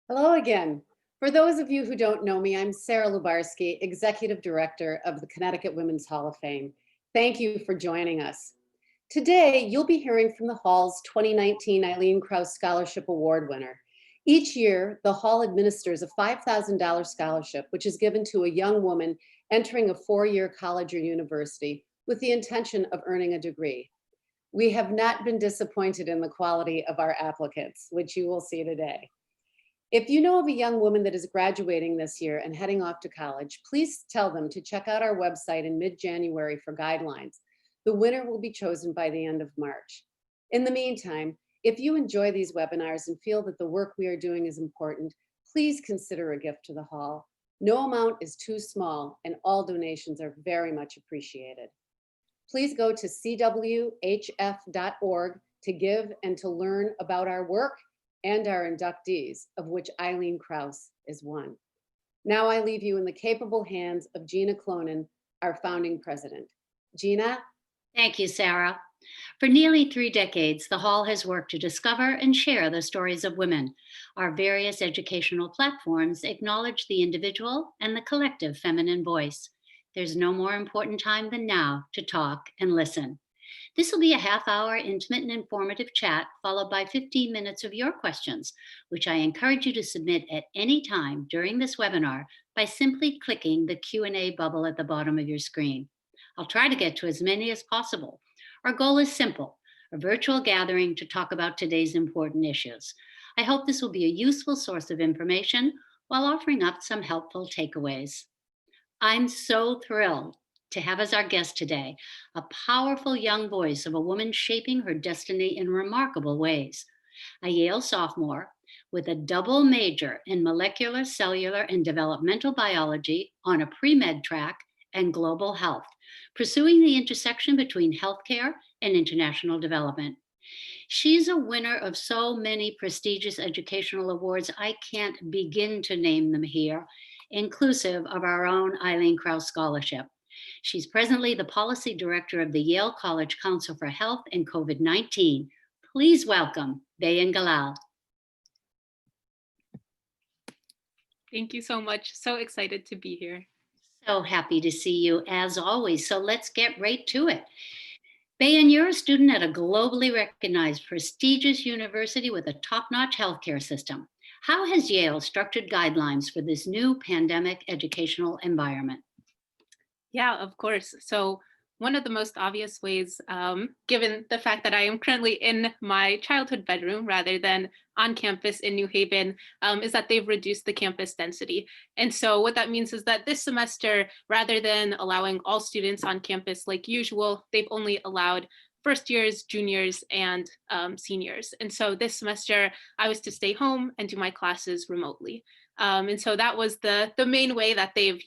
Hello again. For those of you who don't know me, I'm Sarah Lubarsky, Executive Director of the Connecticut Women's Hall of Fame. Thank you for joining us. Today, you'll be hearing from the Hall's 2019 Eileen Kraus Scholarship Award winner. Each year, the Hall administers a $5,000 scholarship, which is given to a young woman entering a four-year college or university with the intention of earning a degree. We have not been disappointed in the quality of our applicants, which you will see today. If you know of a young woman that is graduating this year and heading off to college, please tell them to check out our website in mid-January for guidelines. The winner will be chosen by the end of March. In the meantime, if you enjoy these webinars and feel that the work we are doing is important, please consider a gift to the Hall. No amount is too small, and all donations are very much appreciated. Please go to cwhf.org to give and to learn about our work and our inductees, of which Eileen Kraus is one. Now I leave you in the capable hands of Gina Clonan, our founding president. Gina? Thank you, Sarah. For nearly 3 decades, the Hall has worked to discover and share the stories of women. Our various educational platforms acknowledge the individual and the collective feminine voice. There's no more important time than now to talk and listen. This will be a half-hour intimate and informative chat, followed by 15 minutes of your questions, which I encourage you to submit at any time during this webinar by simply clicking the Q&A bubble at the bottom of your screen. I'll try to get to as many as possible. Our goal is simple, a virtual gathering to talk about today's important issues. I hope this will be a useful source of information while offering up some helpful takeaways. I'm so thrilled to have as our guest today a powerful young voice of a woman shaping her destiny in remarkable ways. A Yale sophomore with a double major in molecular, cellular, and developmental biology on a pre-med track and global health, pursuing the intersection between healthcare and international development. She's a winner of so many prestigious educational awards, I can't begin to name them here, inclusive of our own Eileen Kraus Scholarship. She's presently the policy director of the Yale College Council for Health and COVID-19. Please welcome Bayan Galal. Thank you so much. So excited to be here. So happy to see you as always. So let's get right to it. Bayan, you're a student at a globally recognized prestigious university with a top-notch healthcare system. How has Yale structured guidelines for this new pandemic educational environment? Yeah, of course. So one of the most obvious ways, given the fact that I am currently in my childhood bedroom rather than on campus in New Haven, is that they've reduced the campus density. And so what that means is that this semester, rather than allowing all students on campus like usual, they've only allowed first years, juniors, and seniors. And so this semester, I was to stay home and do my classes remotely. And so that was the main way that they've,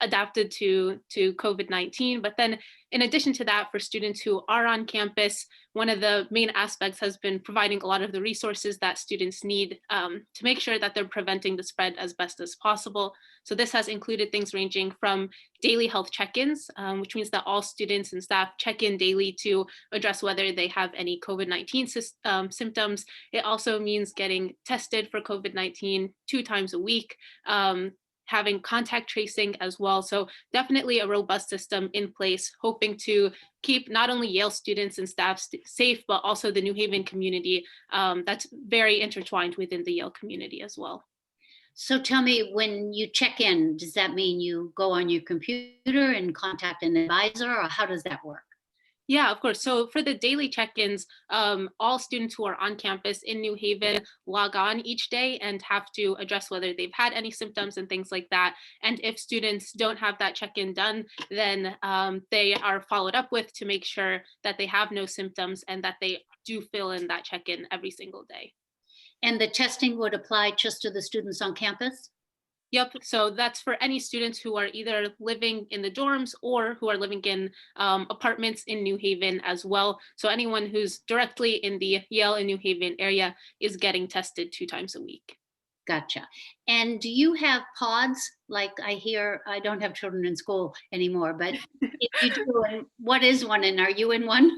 adapted to COVID-19. But then in addition to that, for students who are on campus, one of the main aspects has been providing a lot of the resources that students need to make sure that they're preventing the spread as best as possible. So this has included things ranging from daily health check-ins, which means that all students and staff check in daily to address whether they have any COVID-19 symptoms. It also means getting tested for COVID-19 2 times a week, having contact tracing as well. So definitely a robust system in place, hoping to keep not only Yale students and staff safe, but also the New Haven community that's very intertwined within the Yale community as well. So tell me, when you check in, does that mean you go on your computer and contact an advisor, or how does that work? Yeah, of course. So for the daily check-ins, all students who are on campus in New Haven log on each day and have to address whether they've had any symptoms and things like that. And if students don't have that check-in done, then they are followed up with to make sure that they have no symptoms and that they do fill in that check-in every single day. And the testing would apply just to the students on campus? Yep, so that's for any students who are either living in the dorms or who are living in apartments in New Haven as well. So anyone who's directly in the Yale and New Haven area is getting tested 2 times a week. Gotcha. And do you have pods? Like I hear, I don't have children in school anymore, but if you do, what is one and are you in one?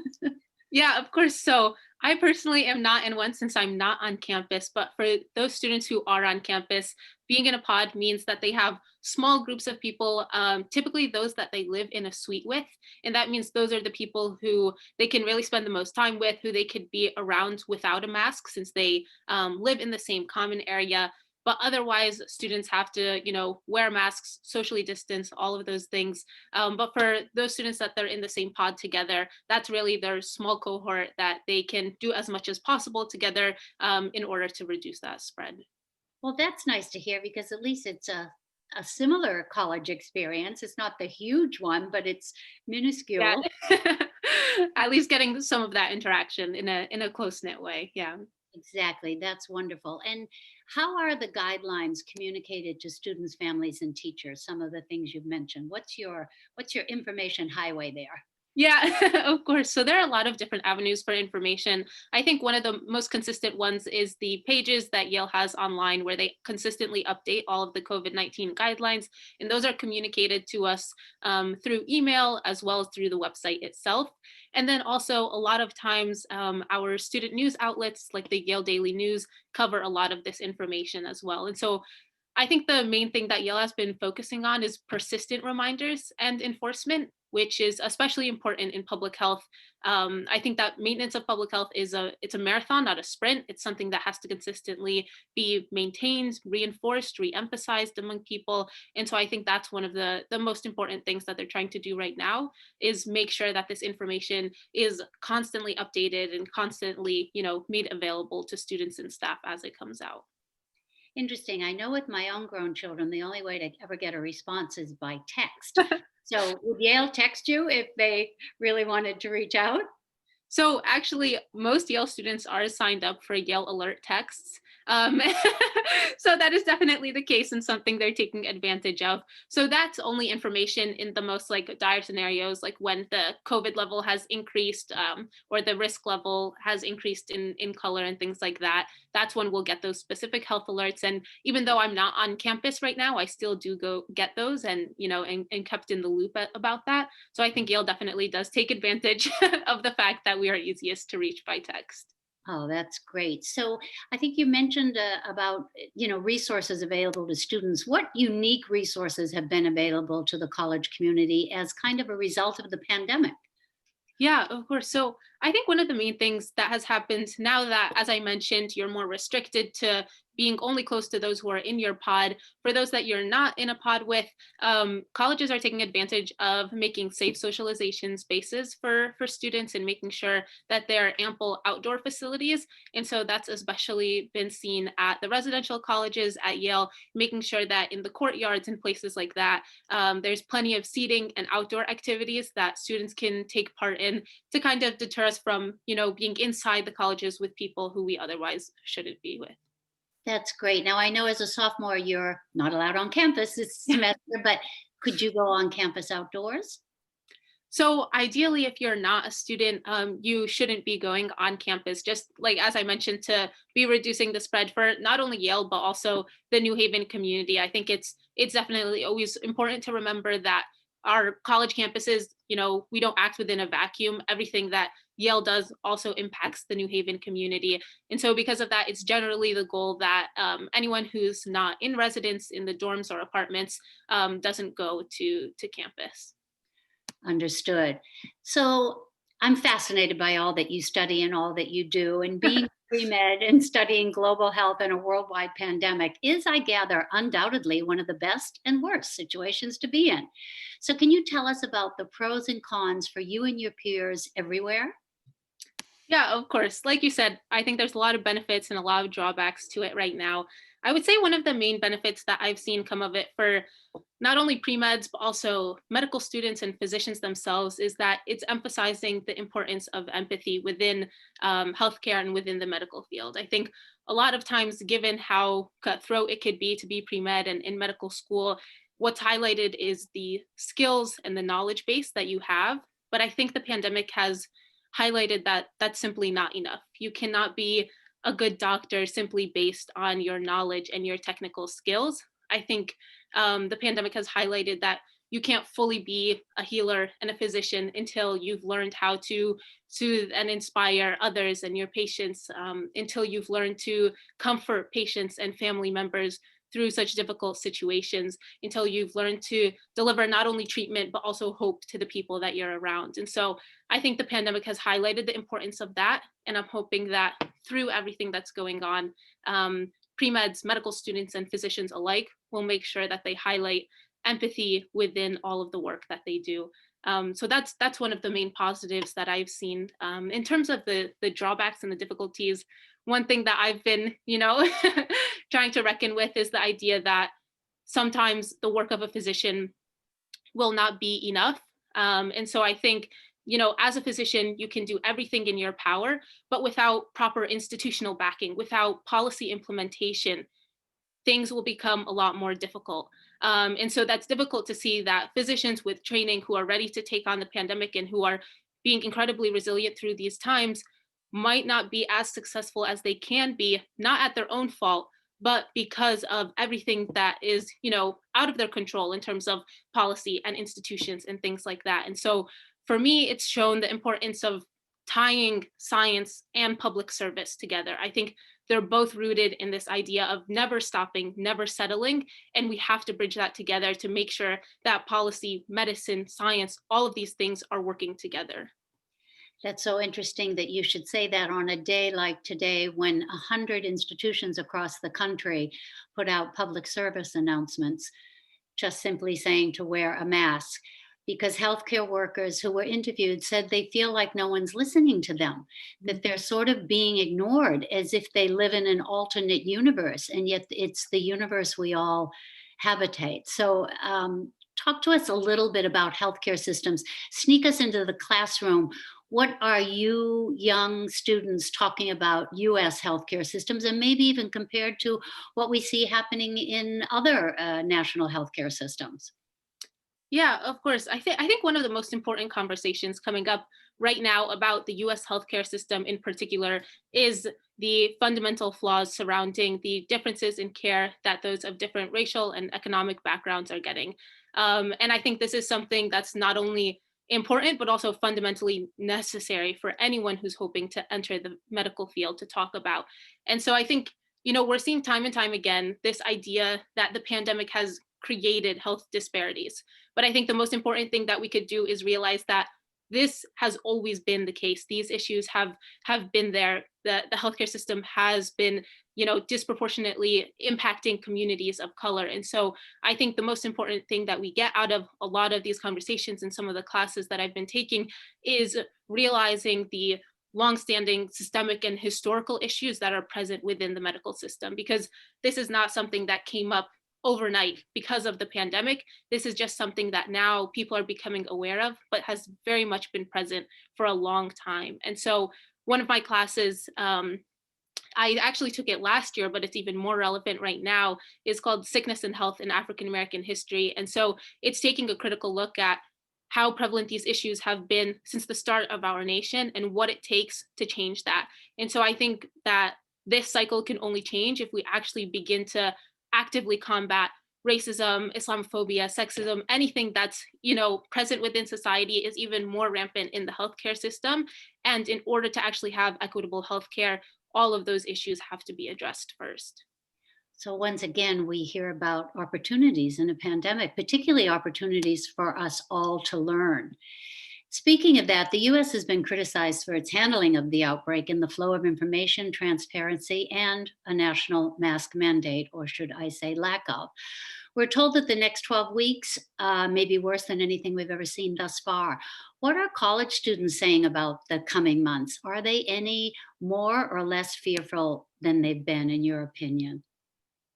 Yeah, of course. So I personally am not in one since I'm not on campus, but for those students who are on campus, being in a pod means that they have small groups of people, typically those that they live in a suite with. And that means those are the people who they can really spend the most time with, who they could be around without a mask since they live in the same common area. But otherwise, students have to, wear masks, socially distance, all of those things. But for those students that they're in the same pod together, that's really their small cohort that they can do as much as possible together in order to reduce that spread. Well, that's nice to hear because at least it's a similar college experience. It's not the huge one, but it's Yeah. minuscule. At least getting some of that interaction in a close knit way. Yeah. Exactly. That's wonderful. And how are the guidelines communicated to students, families, and teachers? Some of the things you've mentioned. What's your information highway there? Yeah, of course. So there are a lot of different avenues for information. I think one of the most consistent ones is the pages that Yale has online where they consistently update all of the COVID-19 guidelines. And those are communicated to us through email as well as through the website itself. And then also a lot of times our student news outlets like the Yale Daily News cover a lot of this information as well. And so I think the main thing that Yale has been focusing on is persistent reminders and enforcement, which is especially important in public health. I think that maintenance of public health it's a marathon, not a sprint. It's something that has to consistently be maintained, reinforced, re-emphasized among people. And so I think that's one of the most important things that they're trying to do right now is make sure that this information is constantly updated and constantly, made available to students and staff as it comes out. Interesting. I know with my own grown children, the only way to ever get a response is by text. So would Yale text you if they really wanted to reach out? So actually, most Yale students are signed up for Yale Alert texts. Um, so that is definitely the case and something they're taking advantage of. So that's only information in the most like dire scenarios, like when the COVID level has increased or the risk level has increased in color and things like that. That's when we'll get those specific health alerts. And even though I'm not on campus right now, I still do go get those and, and kept in the loop about that. So I think Yale definitely does take advantage of the fact that we are easiest to reach by text. Oh, that's great. So I think you mentioned about resources available to students. What unique resources have been available to the college community as kind of a result of the pandemic? Yeah, of course. So I think one of the main things that has happened now that, as I mentioned, you're more restricted to being only close to those who are in your pod. For those that you're not in a pod with, colleges are taking advantage of making safe socialization spaces for students and making sure that there are ample outdoor facilities. And so that's especially been seen at the residential colleges at Yale, making sure that in the courtyards and places like that, there's plenty of seating and outdoor activities that students can take part in to kind of deter us from, being inside the colleges with people who we otherwise shouldn't be with. That's great. Now, I know as a sophomore, you're not allowed on campus this semester, but could you go on campus outdoors? So ideally, if you're not a student, you shouldn't be going on campus, just like as I mentioned, to be reducing the spread for not only Yale, but also the New Haven community. I think it's definitely always important to remember that our college campuses, we don't act within a vacuum. Everything that Yale does also impacts the New Haven community. And so because of that, it's generally the goal that anyone who's not in residence in the dorms or apartments doesn't go to campus. Understood. So I'm fascinated by all that you study and all that you do. And being pre-med and studying global health in a worldwide pandemic is, I gather, undoubtedly one of the best and worst situations to be in. So can you tell us about the pros and cons for you and your peers everywhere? Yeah, of course. Like you said, I think there's a lot of benefits and a lot of drawbacks to it right now. I would say one of the main benefits that I've seen come of it for not only pre-meds, but also medical students and physicians themselves is that it's emphasizing the importance of empathy within healthcare and within the medical field. I think a lot of times, given how cutthroat it could be to be pre-med and in medical school, what's highlighted is the skills and the knowledge base that you have. But I think the pandemic has highlighted that that's simply not enough. You cannot be a good doctor simply based on your knowledge and your technical skills. I think the pandemic has highlighted that you can't fully be a healer and a physician until you've learned how to soothe and inspire others and your patients, until you've learned to comfort patients and family members through such difficult situations, until you've learned to deliver not only treatment, but also hope to the people that you're around. And so I think the pandemic has highlighted the importance of that. And I'm hoping that through everything that's going on, pre-meds, medical students, and physicians alike will make sure that they highlight empathy within all of the work that they do. So that's one of the main positives that I've seen. In terms of the drawbacks and the difficulties, one thing that I've been, trying to reckon with is the idea that sometimes the work of a physician will not be enough. And so I think, as a physician, you can do everything in your power, but without proper institutional backing, without policy implementation, things will become a lot more difficult. And so that's difficult to see that physicians with training who are ready to take on the pandemic and who are being incredibly resilient through these times might not be as successful as they can be, not at their own fault, but because of everything that is, out of their control in terms of policy and institutions and things like that. And so for me, it's shown the importance of tying science and public service together. I think they're both rooted in this idea of never stopping, never settling. And we have to bridge that together to make sure that policy, medicine, science, all of these things are working together. That's so interesting that you should say that on a day like today when 100 institutions across the country put out public service announcements, just simply saying to wear a mask. Because healthcare workers who were interviewed said they feel like no one's listening to them, that they're sort of being ignored as if they live in an alternate universe, and yet it's the universe we all habitate. So, talk to us a little bit about healthcare systems. Sneak us into the classroom. What are you young students talking about US healthcare systems, and maybe even compared to what we see happening in other national healthcare systems? Yeah, of course. I think one of the most important conversations coming up right now about the US healthcare system in particular is the fundamental flaws surrounding the differences in care that those of different racial and economic backgrounds are getting. And I think this is something that's not only important, but also fundamentally necessary for anyone who's hoping to enter the medical field to talk about. And so I think, we're seeing time and time again this idea that the pandemic has created health disparities. But I think the most important thing that we could do is realize that this has always been the case. These issues have been there. The healthcare system has been, disproportionately impacting communities of color. And so I think the most important thing that we get out of a lot of these conversations and some of the classes that I've been taking is realizing the longstanding systemic and historical issues that are present within the medical system, because this is not something that came up overnight because of the pandemic. This is just something that now people are becoming aware of, but has very much been present for a long time. And so one of my classes, I actually took it last year, but it's even more relevant right now, is called Sickness and Health in African American History. And so it's taking a critical look at how prevalent these issues have been since the start of our nation and what it takes to change that. And so I think that this cycle can only change if we actually begin to actively combat racism, Islamophobia, sexism, anything that's, present within society is even more rampant in the healthcare system. And in order to actually have equitable healthcare, all of those issues have to be addressed first. So once again, we hear about opportunities in a pandemic, particularly opportunities for us all to learn. Speaking of that, the US has been criticized for its handling of the outbreak and the flow of information, transparency, and a national mask mandate, or should I say lack of. We're told that the next 12 weeks may be worse than anything we've ever seen thus far. What are college students saying about the coming months? Are they any more or less fearful than they've been, in your opinion?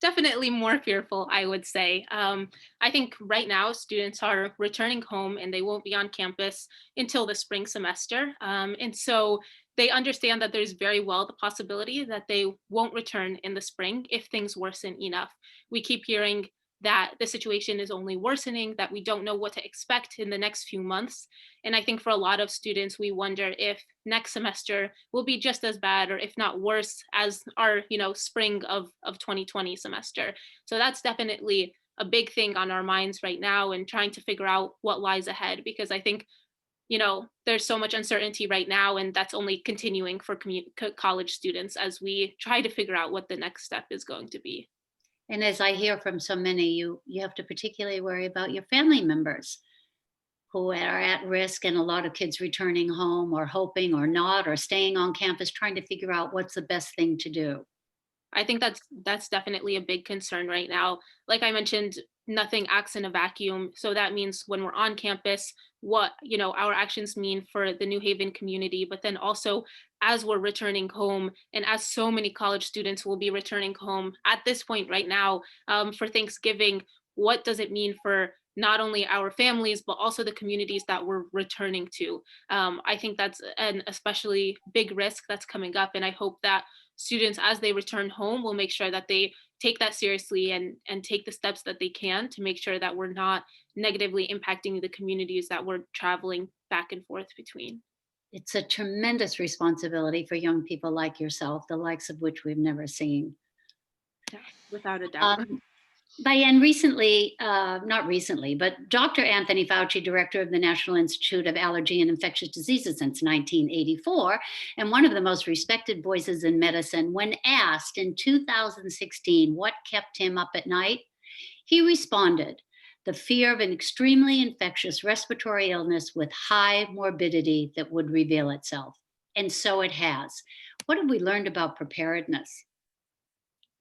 Definitely more fearful, I would say. I think right now students are returning home and they won't be on campus until the spring semester. And so they understand that there's very well the possibility that they won't return in the spring if things worsen enough. We keep hearing that the situation is only worsening, that we don't know what to expect in the next few months. And I think for a lot of students, we wonder if next semester will be just as bad, or if not worse, as our spring of 2020 semester. So that's definitely a big thing on our minds right now, and trying to figure out what lies ahead, because I think, there's so much uncertainty right now, and that's only continuing for college students as we try to figure out what the next step is going to be. And as I hear from so many, you have to particularly worry about your family members who are at risk, and a lot of kids returning home or hoping or not, or staying on campus trying to figure out what's the best thing to do. I think that's definitely a big concern right now. Like I mentioned, nothing acts in a vacuum. So that means when we're on campus, what, our actions mean for the New Haven community, but then also as we're returning home, and as so many college students will be returning home at this point right now, for Thanksgiving, what does it mean for not only our families, but also the communities that we're returning to? I think that's an especially big risk that's coming up. And I hope that students, as they return home, will make sure that they take that seriously, and take the steps that they can to make sure that we're not negatively impacting the communities that we're traveling back and forth between. It's a tremendous responsibility for young people like yourself, the likes of which we've never seen. Yeah, without a doubt. Um, Bayan, recently, not recently, but Dr. Anthony Fauci, director of the National Institute of Allergy and Infectious Diseases since 1984, and one of the most respected voices in medicine, when asked in 2016 what kept him up at night, he responded, the fear of an extremely infectious respiratory illness with high morbidity that would reveal itself. And so it has. What have we learned about preparedness?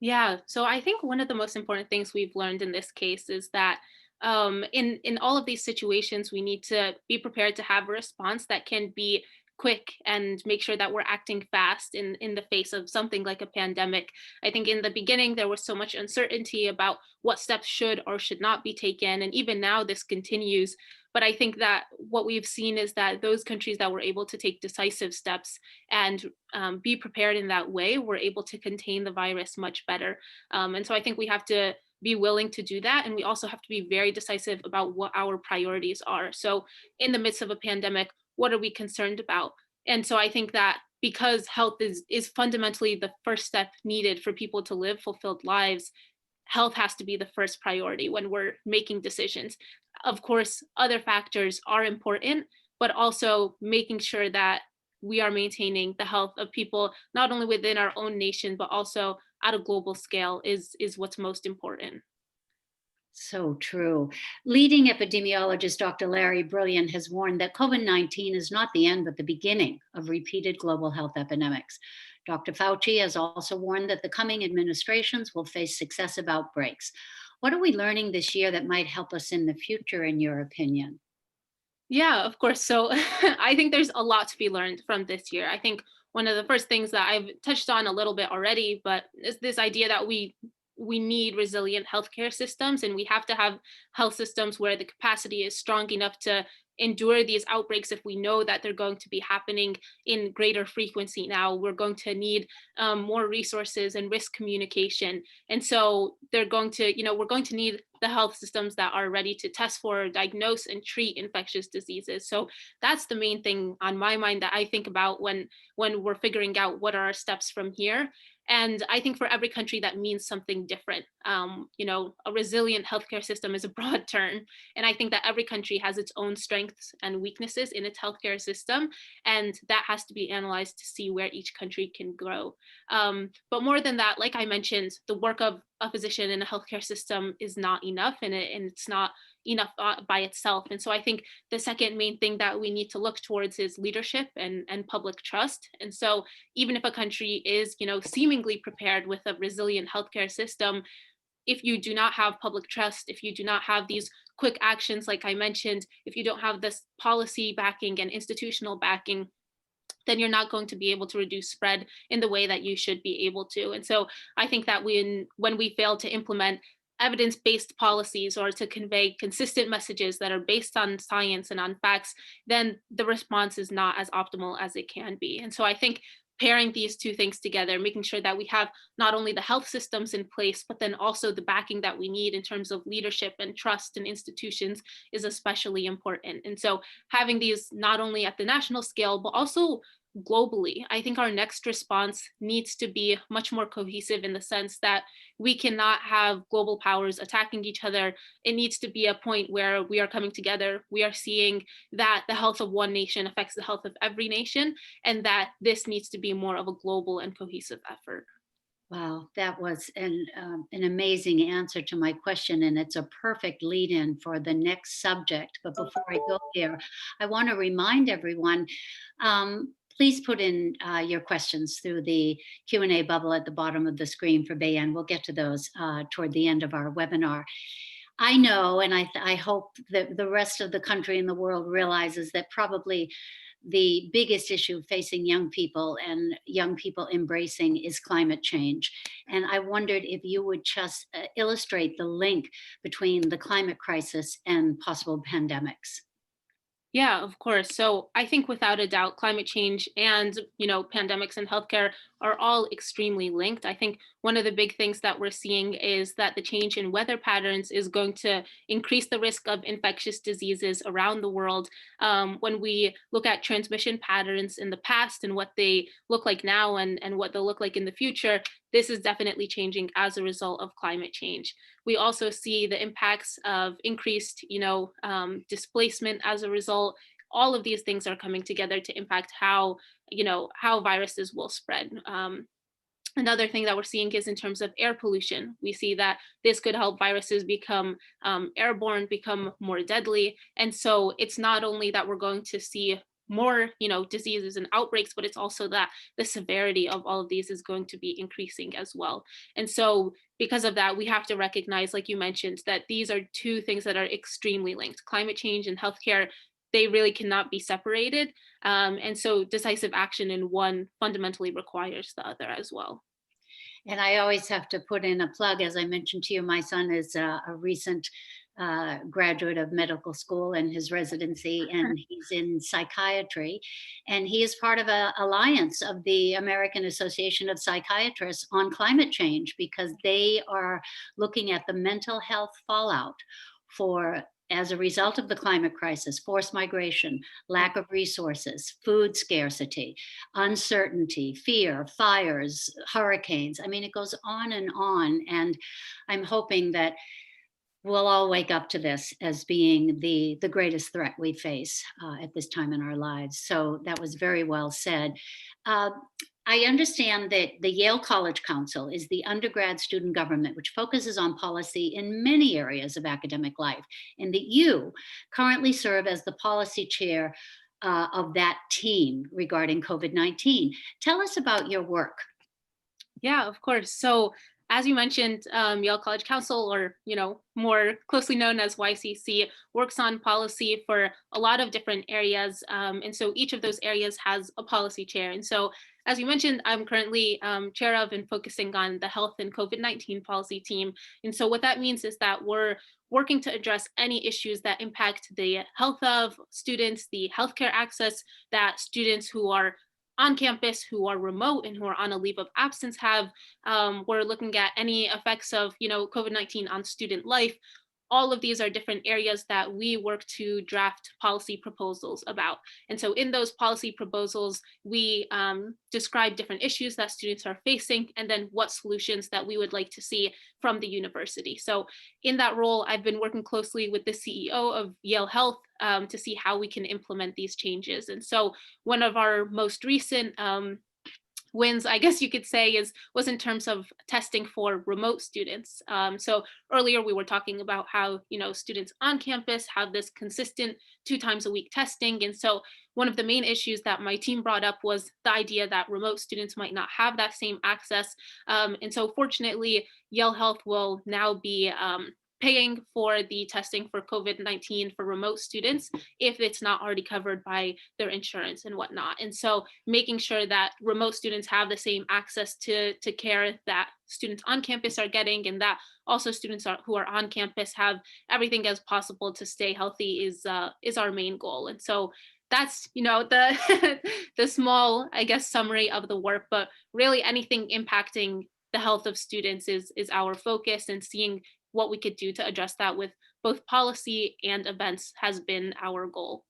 Yeah, so I think one of the most important things we've learned in this case is that, in all of these situations, we need to be prepared to have a response that can be quick and make sure that we're acting fast in the face of something like a pandemic. I think in the beginning there was so much uncertainty about what steps should or should not be taken, and even now this continues. But I think that what we've seen is that those countries that were able to take decisive steps and be prepared in that way were able to contain the virus much better. And so I think we have to be willing to do that. And we also have to be very decisive about what our priorities are. So in the midst of a pandemic, what are we concerned about? And so I think that because health is fundamentally the first step needed for people to live fulfilled lives, health has to be the first priority when we're making decisions. Of course, other factors are important, but also making sure that we are maintaining the health of people, not only within our own nation, but also at a global scale is what's most important. So true. Leading epidemiologist Dr. Larry Brilliant has warned that COVID-19 is not the end, but the beginning of repeated global health epidemics. Dr. Fauci has also warned that the coming administrations will face successive outbreaks. What are we learning this year that might help us in the future, in your opinion? Yeah, of course. So I think there's a lot to be learned from this year. I think one of the first things that I've touched on a little bit already, but is this idea that we need resilient healthcare systems, and we have to have health systems where the capacity is strong enough to endure these outbreaks. If we know that they're going to be happening in greater frequency now, we're going to need more resources and risk communication. And so they're going to, we're going to need the health systems that are ready to test for, diagnose, and treat infectious diseases. So that's the main thing on my mind that I think about when we're figuring out what are our steps from here. And I think for every country that means something different. A resilient healthcare system is a broad term. And I think that every country has its own strengths and weaknesses in its healthcare system. And that has to be analyzed to see where each country can grow. But more than that, like I mentioned, the work of a physician in a healthcare system is not enough, and it's not enough by itself. And so I think the second main thing that we need to look towards is leadership and public trust. And so even if a country is, seemingly prepared with a resilient healthcare system, if you do not have public trust, if you do not have these quick actions, like I mentioned, if you don't have this policy backing and institutional backing, then you're not going to be able to reduce spread in the way that you should be able to. And so I think that when we fail to implement evidence-based policies or to convey consistent messages that are based on science and on facts, then the response is not as optimal as it can be. And so I think pairing these two things together, making sure that we have not only the health systems in place, but then also the backing that we need in terms of leadership and trust in institutions is especially important. And so having these not only at the national scale, but also globally. I think our next response needs to be much more cohesive in the sense that we cannot have global powers attacking each other. It needs to be a point where we are coming together. We are seeing that the health of one nation affects the health of every nation, and that this needs to be more of a global and cohesive effort. Wow, that was an amazing answer to my question, and it's a perfect lead in for the next subject. But before I go there, I want to remind everyone, please put in your questions through the Q&A bubble at the bottom of the screen for Bayan. We'll get to those toward the end of our webinar. I know, and I hope that the rest of the country and the world realizes that probably the biggest issue facing young people and young people embracing is climate change. And I wondered if you would just illustrate the link between the climate crisis and possible pandemics. Yeah, of course. So I think without a doubt, climate change and, pandemics and healthcare are all extremely linked. I think one of the big things that we're seeing is that the change in weather patterns is going to increase the risk of infectious diseases around the world. When we look at transmission patterns in the past and what they look like now and what they'll look like in the future, this is definitely changing as a result of climate change. We also see the impacts of increased, displacement as a result. All of these things are coming together to impact how viruses will spread. Another thing that we're seeing is in terms of air pollution. We see that this could help viruses become airborne, become more deadly. And so it's not only that we're going to see more, diseases and outbreaks, but it's also that the severity of all of these is going to be increasing as well. And so because of that, we have to recognize, like you mentioned, that these are two things that are extremely linked. Climate change and healthcare, they really cannot be separated. And so decisive action in one fundamentally requires the other as well. And I always have to put in a plug, as I mentioned to you, my son is a recent graduate of medical school and his residency, and he's in psychiatry. And he is part of an alliance of the American Association of Psychiatrists on climate change, because they are looking at the mental health fallout for as a result of the climate crisis, forced migration, lack of resources, food scarcity, uncertainty, fear, fires, hurricanes. I mean, it goes on and on. And I'm hoping that we'll all wake up to this as being the greatest threat we face at this time in our lives. So that was very well said. Uh, I understand that the Yale College Council is the undergrad student government which focuses on policy in many areas of academic life, and that you currently serve as the policy chair of that team regarding COVID-19. Tell us about your work. Yeah, of course. So as you mentioned, Yale College Council, or more closely known as YCC, works on policy for a lot of different areas, and so each of those areas has a policy chair. And so, as you mentioned, I'm currently chair of and focusing on the health and COVID-19 policy team. And so, what that means is that we're working to address any issues that impact the health of students, the healthcare access that students who are on campus, who are remote, and who are on a leave of absence have. We're looking at any effects of COVID-19 on student life. All of these are different areas that we work to draft policy proposals about. And so in those policy proposals, we describe different issues that students are facing, and then what solutions that we would like to see from the university. So in that role, I've been working closely with the CEO of Yale Health to see how we can implement these changes. And so one of our most recent wins, I guess you could say, was in terms of testing for remote students. So earlier we were talking about how students on campus have this consistent 2 times a week testing, and so one of the main issues that my team brought up was the idea that remote students might not have that same access. And so fortunately, Yale Health will now be paying for the testing for COVID-19 for remote students if it's not already covered by their insurance and whatnot. And so making sure that remote students have the same access to care that students on campus are getting, and that also students who are on campus have everything as possible to stay healthy is our main goal. And so that's the the small, I guess, summary of the work, but really anything impacting the health of students is our focus, and seeing what we could do to address that with both policy and events has been our goal.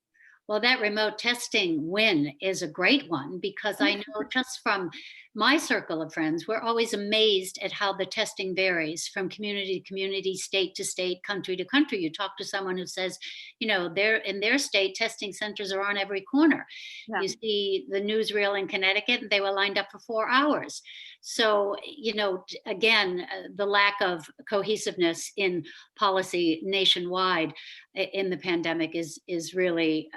Well, that remote testing win is a great one because I know just from my circle of friends, we're always amazed at how the testing varies from community to community, state to state, country to country. You talk to someone who says, they're in their state, testing centers are on every corner. Yeah. You see the newsreel in Connecticut, and they were lined up for 4 hours. So, again, the lack of cohesiveness in policy nationwide in the pandemic is really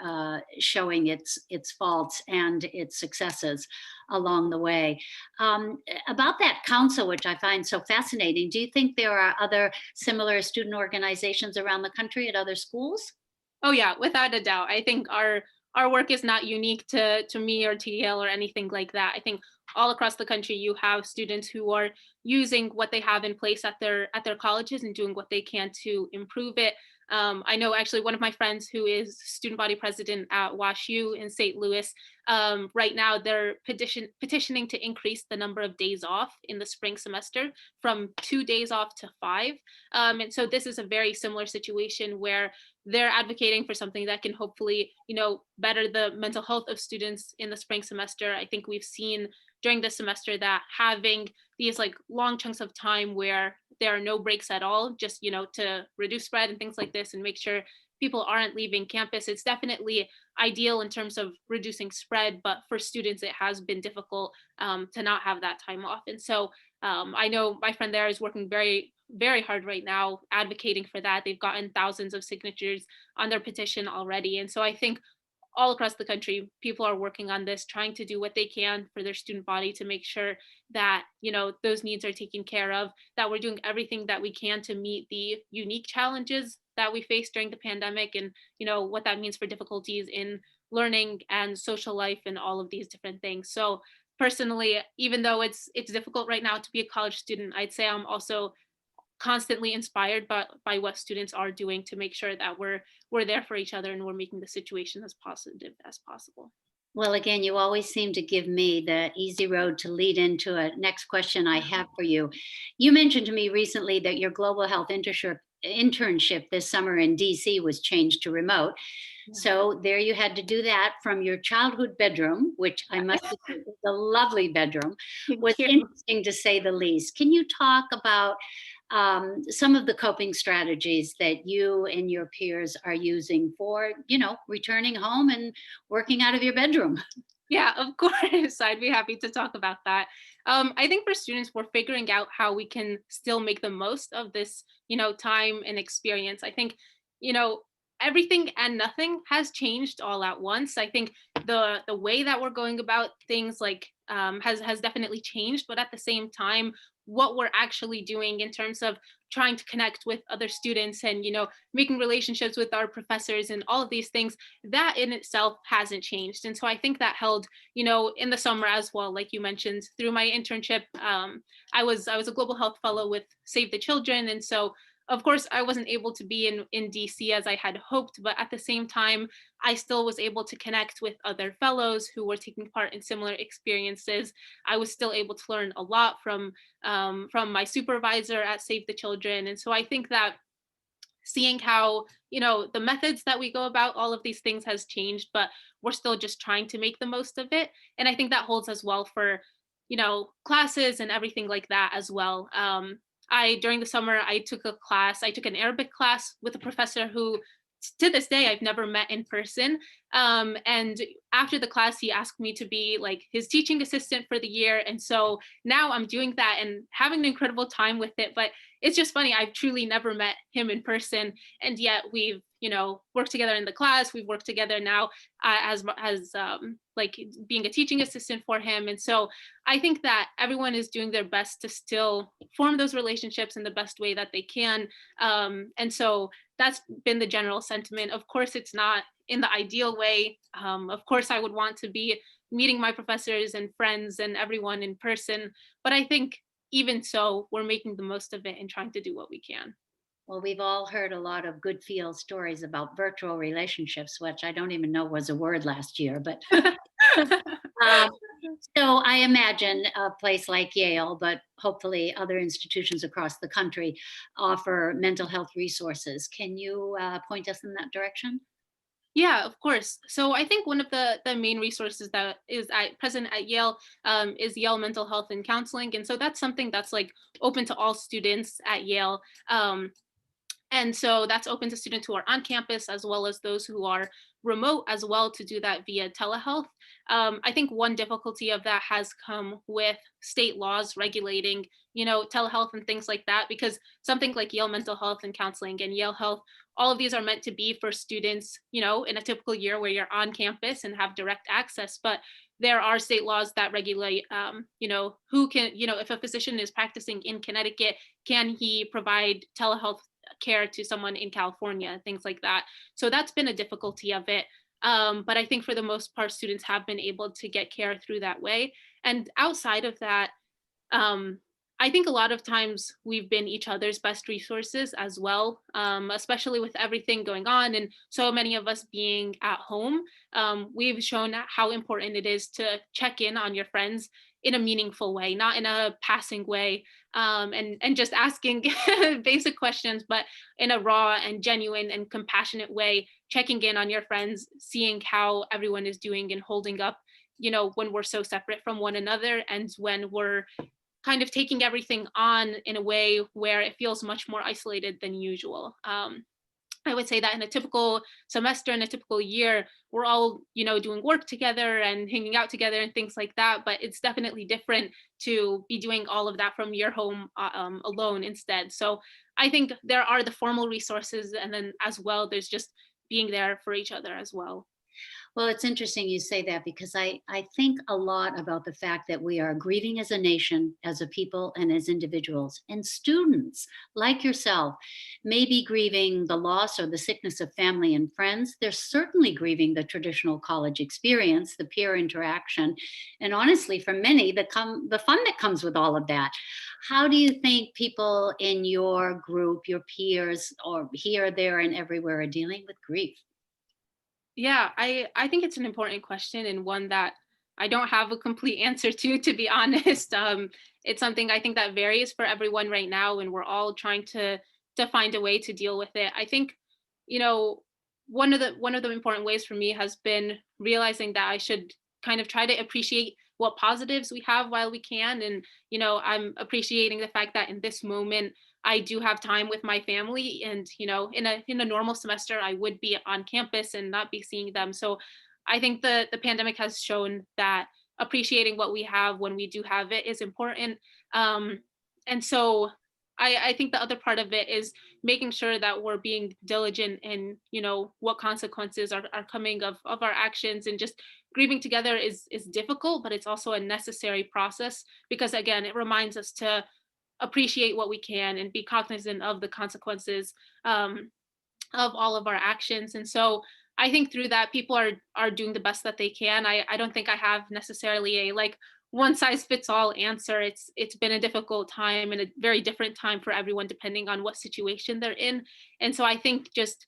showing its faults and its successes along the way. About that council, which I find so fascinating, do you think there are other similar student organizations around the country at other schools? Oh yeah, without a doubt. I think our work is not unique to me or to Yale or anything like that. I think all across the country you have students who are using what they have in place at their colleges and doing what they can to improve it. I know actually one of my friends who is student body president at WashU in St. Louis. Right now, they're petitioning to increase the number of days off in the spring semester from 2 days off to 5. And so this is a very similar situation where they're advocating for something that can hopefully, better the mental health of students in the spring semester. I think we've seen during this semester that having these like long chunks of time where there are no breaks at all, just, to reduce spread and things like this and make sure people aren't leaving campus. It's definitely ideal in terms of reducing spread, but for students, it has been difficult to not have that time off. And so I know my friend there is working very, very hard right now advocating for that. They've gotten thousands of signatures on their petition already. And so I think all across the country, people are working on this, trying to do what they can for their student body to make sure that, those needs are taken care of, that we're doing everything that we can to meet the unique challenges that we faced during the pandemic and, what that means for difficulties in learning and social life and all of these different things. So personally, even though it's difficult right now to be a college student, I'd say I'm also constantly inspired by what students are doing to make sure that we're there for each other and we're making the situation as positive as possible. Well, again, you always seem to give me the easy road to lead into a next question I have for you. You mentioned to me recently that your global health internship this summer in DC was changed to remote. Yeah. So there you had to do that from your childhood bedroom, which I must say is a lovely bedroom. Was Thank you. interesting to say the least. Can you talk about some of the coping strategies that you and your peers are using for, returning home and working out of your bedroom? Yeah, of course. I'd be happy to talk about that. I think for students, we're figuring out how we can still make the most of this, time and experience. I think, you know, everything and nothing has changed all at once. I think the way that we're going about things has definitely changed, but at the same time, what we're actually doing in terms of trying to connect with other students and making relationships with our professors and all of these things, that in itself hasn't changed. And so I think that held in the summer as well, like you mentioned, through my internship. I was a global health fellow with Save the Children, and so of course I wasn't able to be in DC as I had hoped, but at the same time I still was able to connect with other fellows who were taking part in similar experiences. I was still able to learn a lot from my supervisor at Save the Children. And so I think that seeing how the methods that we go about all of these things has changed, but we're still just trying to make the most of it. And I think that holds as well for classes and everything like that as well. During the summer I took an Arabic class with a professor who to this day I've never met in person. And after the class, he asked me to be like his teaching assistant for the year. And so now I'm doing that and having an incredible time with it. But it's just funny, I've truly never met him in person. And yet we've, worked together in the class. We've worked together now as like being a teaching assistant for him. And so I think that everyone is doing their best to still form those relationships in the best way that they can. And so that's been the general sentiment. Of course, it's not in the ideal way. Of course, I would want to be meeting my professors and friends and everyone in person. But I think even so, we're making the most of it and trying to do what we can. Well, we've all heard a lot of good feel stories about virtual relationships, which I don't even know was a word last year. But so I imagine a place like Yale, but hopefully other institutions across the country offer mental health resources. Can you point us in that direction? Yeah, of course. So I think one of the main resources that is present at Yale is Yale Mental Health and Counseling, and so that's something that's like open to all students at Yale. And so that's open to students who are on campus as well as those who are remote as well to do that via telehealth. I think one difficulty of that has come with state laws regulating, telehealth and things like that, because something like Yale Mental Health and Counseling and Yale Health, all of these are meant to be for students, in a typical year where you're on campus and have direct access. But there are state laws that regulate, who can, if a physician is practicing in Connecticut, can he provide telehealth care to someone in California, things like that. So that's been a difficulty of it. But I think for the most part, students have been able to get care through that way. And outside of that, um, I think a lot of times we've been each other's best resources as well, especially with everything going on and so many of us being at home. We've shown how important it is to check in on your friends in a meaningful way, not in a passing way, and just asking basic questions, but in a raw and genuine and compassionate way, checking in on your friends, seeing how everyone is doing and holding up, when we're so separate from one another and when we're kind of taking everything on in a way where it feels much more isolated than usual. I would say that in a typical semester, in a typical year, we're all, doing work together and hanging out together and things like that. But it's definitely different to be doing all of that from your home alone instead. So I think there are the formal resources, and then as well, there's just being there for each other as well. Well, it's interesting you say that because I think a lot about the fact that we are grieving as a nation, as a people, and as individuals. And students like yourself may be grieving the loss or the sickness of family and friends. They're certainly grieving the traditional college experience, the peer interaction, and honestly, for many, the fun that comes with all of that. How do you think people in your group, your peers, or here, there, and everywhere are dealing with grief? Yeah, I think it's an important question and one that I don't have a complete answer to be honest. It's something I think that varies for everyone right now, and we're all trying to find a way to deal with it. I think, you know, one of the important ways for me has been realizing that I should kind of try to appreciate what positives we have while we can. And, I'm appreciating the fact that in this moment I do have time with my family, and in a normal semester I would be on campus and not be seeing them. So I think the pandemic has shown that appreciating what we have when we do have it is important. um, and so I think the other part of it is making sure that we're being diligent in what consequences are coming of our actions. And just grieving together is difficult, but it's also a necessary process, because again it reminds us to appreciate what we can and be cognizant of the consequences, of all of our actions. And so I think through that people are doing the best that they can. I don't think I have necessarily a like one size fits all answer. It's been a difficult time and a very different time for everyone depending on what situation they're in. And so I think just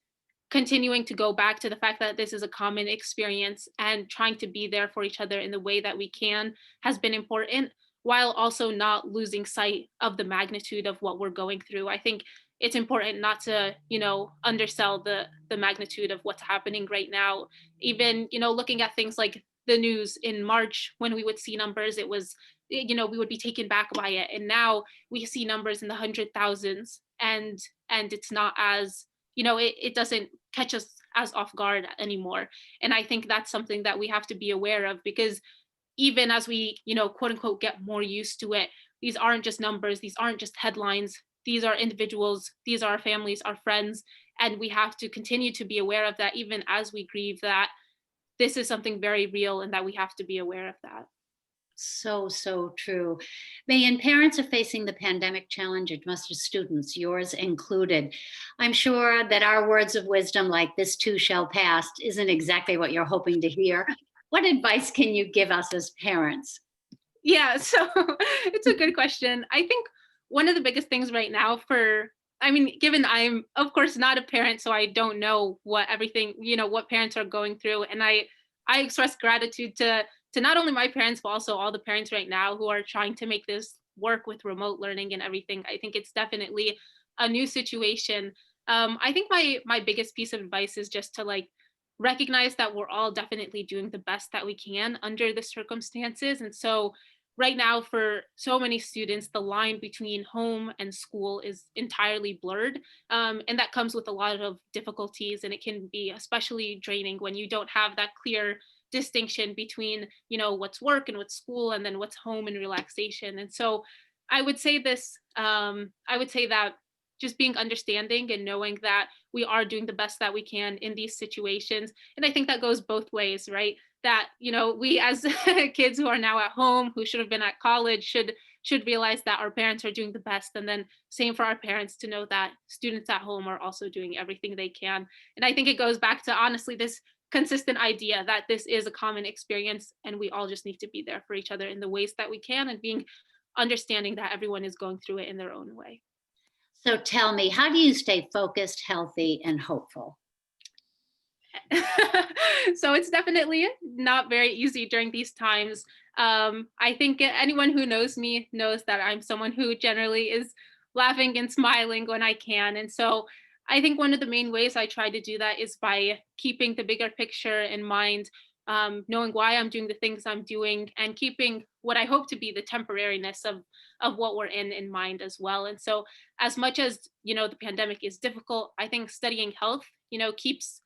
continuing to go back to the fact that this is a common experience and trying to be there for each other in the way that we can has been important, while also not losing sight of the magnitude of what we're going through. I think it's important not to, undersell the magnitude of what's happening right now. Even, looking at things like the news in March, when we would see numbers, it was, we would be taken back by it. And now we see numbers in the 100,000s, and it's not as, it doesn't catch us as off guard anymore. And I think that's something that we have to be aware of, because even as we, quote unquote, get more used to it, these aren't just numbers, these aren't just headlines, these are individuals, these are our families, our friends. And we have to continue to be aware of that, even as we grieve, that this is something very real and that we have to be aware of that. So, so true. Bayan, parents are facing the pandemic challenge as much as students, yours included. I'm sure that our words of wisdom, like this too shall pass, isn't exactly what you're hoping to hear. What advice can you give us as parents? Yeah, so it's a good question. I think one of the biggest things right now I mean, given I'm of course not a parent, so I don't know what everything, what parents are going through. And I express gratitude to not only my parents, but also all the parents right now who are trying to make this work with remote learning and everything. I think it's definitely a new situation. I think my biggest piece of advice is just to like recognize that we're all definitely doing the best that we can under the circumstances. And so right now, for so many students, the line between home and school is entirely blurred. And that comes with a lot of difficulties, and it can be especially draining when you don't have that clear distinction between, what's work and what's school, and then what's home and relaxation. And so I would say I would say that just being understanding and knowing that we are doing the best that we can in these situations. And I think that goes both ways, right? That, we as kids who are now at home, who should have been at college, should realize that our parents are doing the best. And then same for our parents to know that students at home are also doing everything they can. And I think it goes back to, honestly, this consistent idea that this is a common experience, and we all just need to be there for each other in the ways that we can, and being understanding that everyone is going through it in their own way. So tell me, how do you stay focused, healthy, and hopeful? So it's definitely not very easy during these times. I think anyone who knows me knows that I'm someone who generally is laughing and smiling when I can. And so I think one of the main ways I try to do that is by keeping the bigger picture in mind, knowing why I'm doing the things I'm doing, and keeping what I hope to be the temporariness of what we're in mind as well. And so as much as, the pandemic is difficult, I think studying health, keeps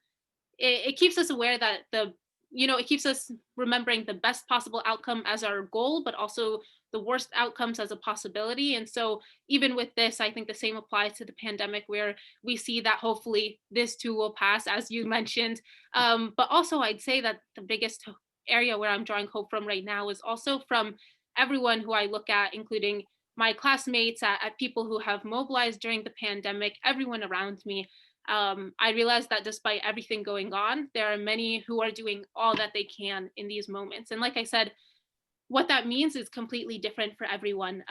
it keeps us aware that it keeps us remembering the best possible outcome as our goal, but also the worst outcomes as a possibility. And so even with this, I think the same applies to the pandemic, where we see that hopefully this too will pass, as you mentioned. But also I'd say that the biggest area where I'm drawing hope from right now is also from everyone who I look at, including my classmates, at people who have mobilized during the pandemic, everyone around me. I realized that despite everything going on, there are many who are doing all that they can in these moments. And like I said, what that means is completely different for everyone.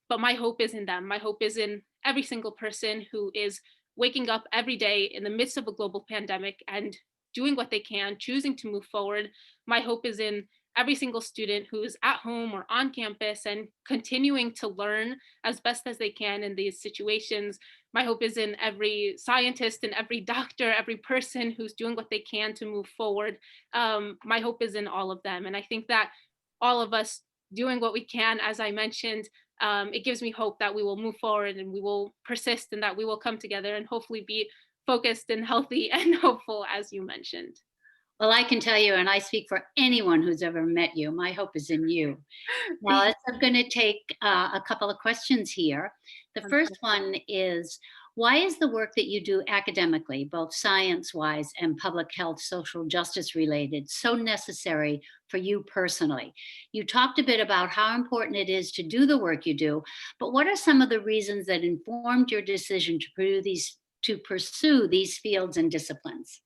But my hope is in them. My hope is in every single person who is waking up every day in the midst of a global pandemic and doing what they can, choosing to move forward. My hope is in every single student who's at home or on campus and continuing to learn as best as they can in these situations. My hope is in every scientist and every doctor, every person who's doing what they can to move forward. My hope is in all of them. And I think that all of us doing what we can, as I mentioned, it gives me hope that we will move forward and we will persist, and that we will come together and hopefully be focused and healthy and hopeful, as you mentioned. Well, I can tell you, and I speak for anyone who's ever met you, my hope is in you. Now, I'm going to take a couple of questions here. The first one is, why is the work that you do academically, both science-wise and public health, social justice related, so necessary for you personally? You talked a bit about how important it is to do the work you do, but what are some of the reasons that informed your decision to pursue these fields and disciplines?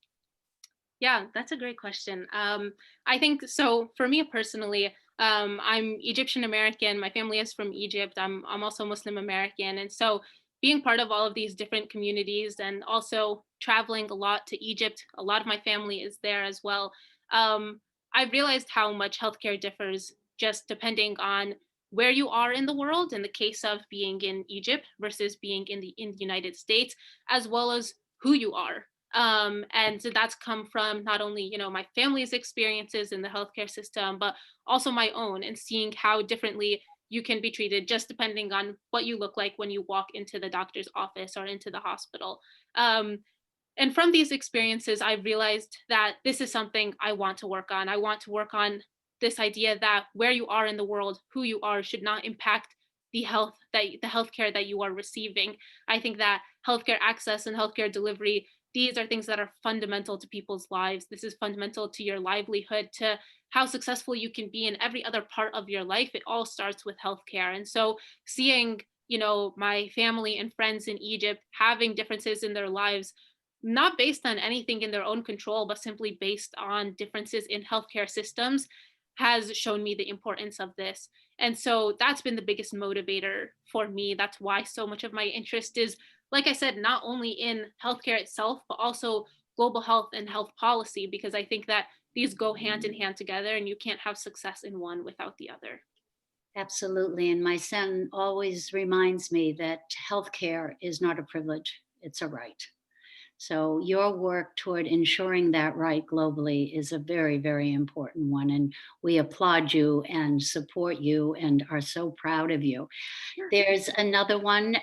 Yeah, that's a great question. I think so. For me personally, I'm Egyptian American. My family is from Egypt. I'm also Muslim American, and so being part of all of these different communities, and also traveling a lot to Egypt, a lot of my family is there as well. I've realized how much healthcare differs just depending on where you are in the world. In the case of being in Egypt versus being in the United States, as well as who you are. And so that's come from not only, my family's experiences in the healthcare system, but also my own, and seeing how differently you can be treated just depending on what you look like when you walk into the doctor's office or into the hospital. And from these experiences, I realized that this is something I want to work on. I want to work on this idea that where you are in the world, who you are, should not impact the healthcare that you are receiving. I think that healthcare access and healthcare delivery, these are things that are fundamental to people's lives. This is fundamental to your livelihood, to how successful you can be in every other part of your life. It all starts with healthcare. And so seeing, my family and friends in Egypt having differences in their lives, not based on anything in their own control, but simply based on differences in healthcare systems, has shown me the importance of this. And so that's been the biggest motivator for me. That's why so much of my interest is, like I said, not only in healthcare itself, but also global health and health policy, because I think that these go hand in hand together, and you can't have success in one without the other. Absolutely. And my son always reminds me that healthcare is not a privilege, it's a right. So your work toward ensuring that right globally is a very, very important one. And we applaud you and support you and are so proud of you. There's another one.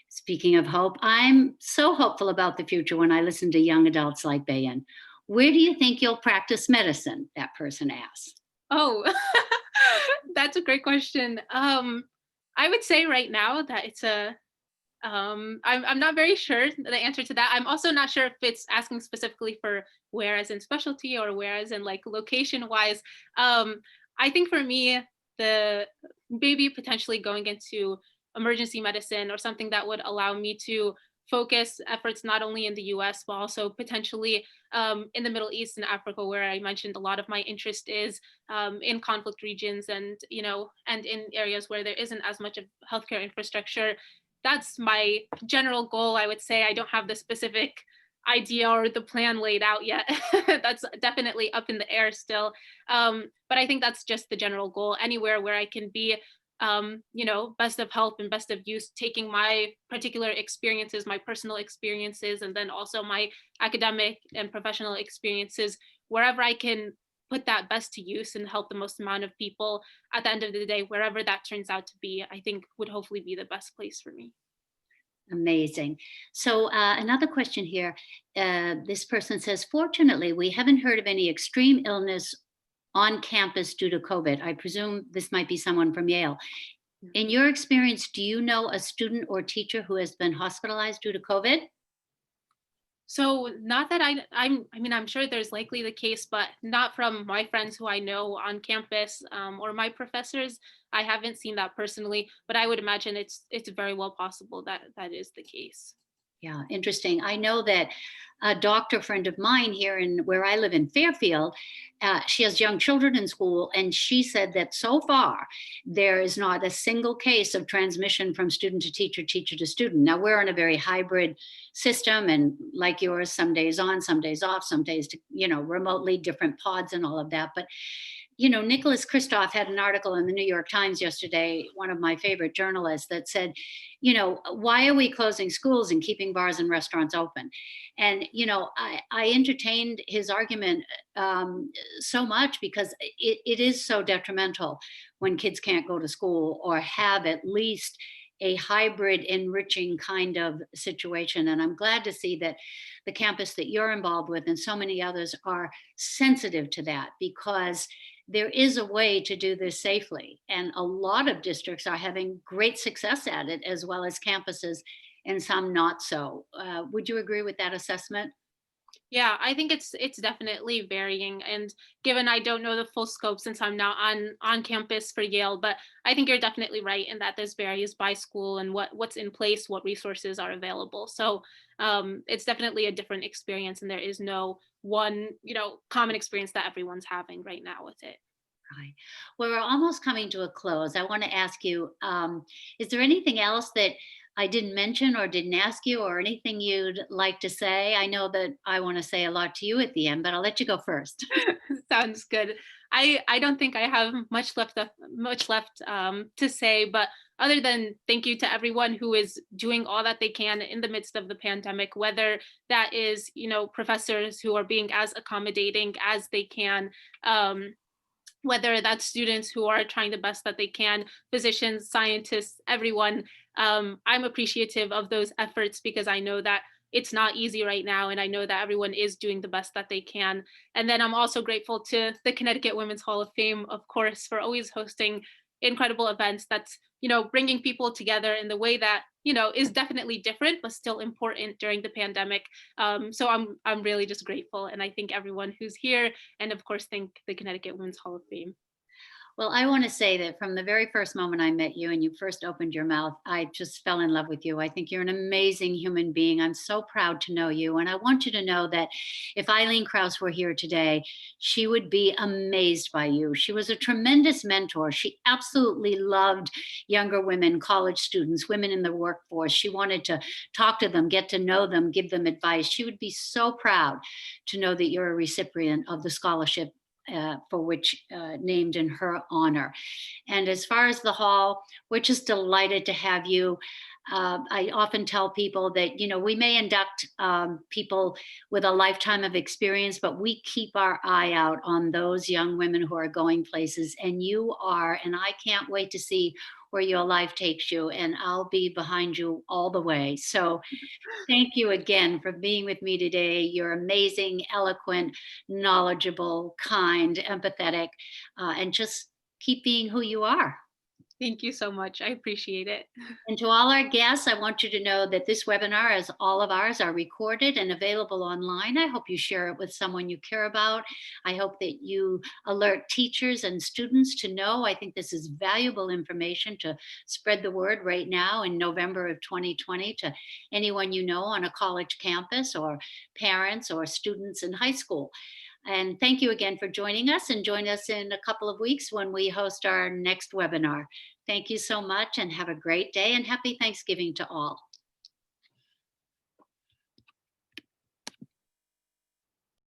Speaking of hope, I'm so hopeful about the future when I listen to young adults like Bayan. Where do you think you'll practice medicine? That person asks. Oh, that's a great question. I would say right now that it's I'm not very sure the answer to that. I'm also not sure if it's asking specifically for where as in specialty or where as in like location wise. I think for me, the maybe potentially going into emergency medicine or something that would allow me to focus efforts not only in the US, but also potentially in the Middle East and Africa, where I mentioned a lot of my interest is in conflict regions and, and in areas where there isn't as much of healthcare infrastructure. That's my general goal. I would say I don't have the specific idea or the plan laid out yet. That's definitely up in the air still. But I think that's just the general goal. Anywhere where I can be, best of help and best of use, taking my particular experiences, my personal experiences, and then also my academic and professional experiences, wherever I can put that best to use and help the most amount of people at the end of the day, wherever that turns out to be, I think would hopefully be the best place for me. Amazing. So another question here. This person says, fortunately, we haven't heard of any extreme illness on campus due to COVID. I presume this might be someone from Yale. In your experience, do you know a student or teacher who has been hospitalized due to COVID? So not that I'm sure there's likely the case, but not from my friends who I know on campus or my professors. I haven't seen that personally, but I would imagine it's very well possible that that is the case. Yeah, interesting. I know that a doctor friend of mine here in where I live in Fairfield, she has young children in school, and she said that so far there is not a single case of transmission from student to teacher, teacher to student. Now we're in a very hybrid system, and like yours, some days on, some days off, some days remotely, different pods and all of that. But Nicholas Kristof had an article in the New York Times yesterday, one of my favorite journalists, that said, why are we closing schools and keeping bars and restaurants open? And, I entertained his argument so much because it is so detrimental when kids can't go to school or have at least a hybrid enriching kind of situation. And I'm glad to see that the campus that you're involved with and so many others are sensitive to that, because there is a way to do this safely. And a lot of districts are having great success at it, as well as campuses, and some not so. Would you agree with that assessment? Yeah, I think it's definitely varying. And given I don't know the full scope since I'm not on campus for Yale, but I think you're definitely right in that this varies by school and what's in place, what resources are available. So it's definitely a different experience, and there is no one, common experience that everyone's having right now with it. Right. Well, we're almost coming to a close. I want to ask you, is there anything else that I didn't mention or didn't ask you, or anything you'd like to say? I know that I want to say a lot to you at the end, but I'll let you go first. Sounds good. I don't think I have much left to say, but other than thank you to everyone who is doing all that they can in the midst of the pandemic, whether that is professors who are being as accommodating as they can, whether that's students who are trying the best that they can, physicians, scientists, everyone. I'm appreciative of those efforts because I know that it's not easy right now, and I know that everyone is doing the best that they can. And then I'm also grateful to the Connecticut Women's Hall of Fame, of course, for always hosting incredible events that's bringing people together in the way that is definitely different but still important during the pandemic. So I'm really just grateful, and I thank everyone who's here, and of course thank the Connecticut Women's Hall of Fame. Well, I want to say that from the very first moment I met you and you first opened your mouth, I just fell in love with you. I think you're an amazing human being. I'm so proud to know you. And I want you to know that if Eileen Kraus were here today, she would be amazed by you. She was a tremendous mentor. She absolutely loved younger women, college students, women in the workforce. She wanted to talk to them, get to know them, give them advice. She would be so proud to know that you're a recipient of the scholarship for which named in her honor. And as far as the hall, we're just delighted to have you. I often tell people that, we may induct people with a lifetime of experience, but we keep our eye out on those young women who are going places. And you are, and I can't wait to see where your life takes you. And I'll be behind you all the way. So thank you again for being with me today. You're amazing, eloquent, knowledgeable, kind, empathetic, and just keep being who you are. Thank you so much. I appreciate it. And to all our guests, I want you to know that this webinar, as all of ours, are recorded and available online. I hope you share it with someone you care about. I hope that you alert teachers and students to know. I think this is valuable information to spread the word right now in November of 2020 to anyone you know on a college campus, or parents or students in high school. And thank you again for joining us, and join us in a couple of weeks when we host our next webinar. Thank you so much, and have a great day, and happy Thanksgiving to all.